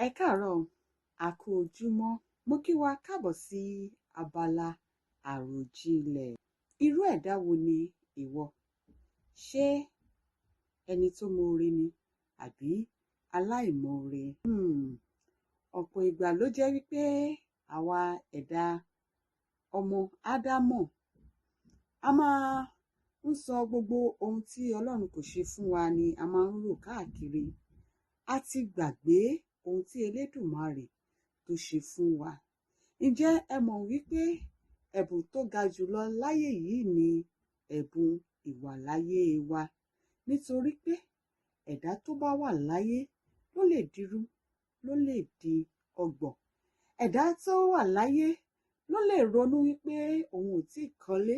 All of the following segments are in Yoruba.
Ẹ káàárọ̀, a kú ojúmọ́. Mo kí wa káàbọ̀ sí abala àròjinlẹ̀. Irú ẹ̀dá wo ni ìwọ? Ṣé ẹni tó moore ni àbí aláìmoore? Ọ̀pọ̀ ìgbà ló jẹ́ wípé àwa ẹ̀dá ọmọ Ádámọ̀ a máa ń sọ gbogbo ohun tí Ọlọ́run kò ṣe fún wa ni a máa ń rò káàkiri. A ti gbàgbé ohun tí Elédùmarè tó ṣe fún wa. Ǹjẹ́ ẹ mọ̀ wípé ẹ̀bùn tó ga jùlọ láyé yìí ni ẹ̀bùn ìwàláyé wa? Nítorí pé ẹ̀dá tó bá wà láyé ló lè dirú, ló lè di ọgbọ̀n. Ẹ̀dá tó wà láyé ló lè ronú wípé òun ò tíì kọ́lé,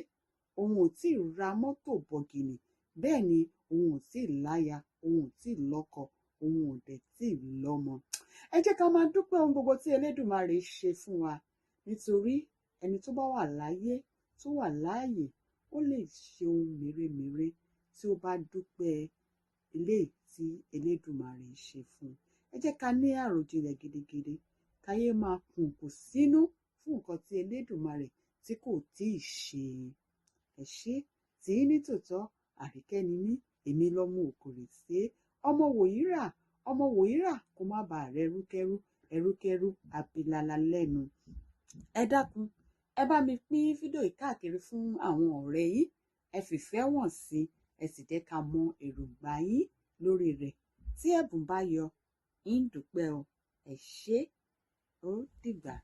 òun ò tíì ra mọ́tò bọ̀gìnì, bẹ́ẹ̀ ni òun ò tíì láya, òun ò tíì lọ́kọ, òun ò dẹ̀ tíì lọ́mọ. Ẹ jẹ́ ká máa dúpẹ́ ohun gbogbo tí Elédùmarè ṣe fún wa, nítorí ẹni tó bá wà láyé tó wà láàyè ó lè ṣe ohun mèremère tí ó bá dúpẹ́ eléyìí tí Elédùmarè ṣe fún. Ẹ jẹ́ ká ní àròjinlẹ̀ gidigidi, káyé máa kùnkùn sínú fún nǹkan tí Elédùmarè tí kò tíì ṣe. Ẹ ṣé tí ní tòótọ́ Àríkẹ́ ni mí, èmi lọ́mọ Òkòrèsé, ọmọ Wòyírà, ọmọ Wòyírà kó má bàa rẹrúkẹ́rú, ẹrúkẹ́rú abilala lẹ́nu. Ẹ dákun, ẹ bá mi pín fídíò yìí káàkiri fún àwọn ọ̀rẹ́ yín, ẹ fìfẹ́ wọ̀n sí, ẹ sì jẹ́ ká mọ èròǹgbà yín lórí rẹ̀. Tí ẹ̀bùn bá yọ, ń dúpẹ́ o. Ẹ ṣé, ó dìgbà.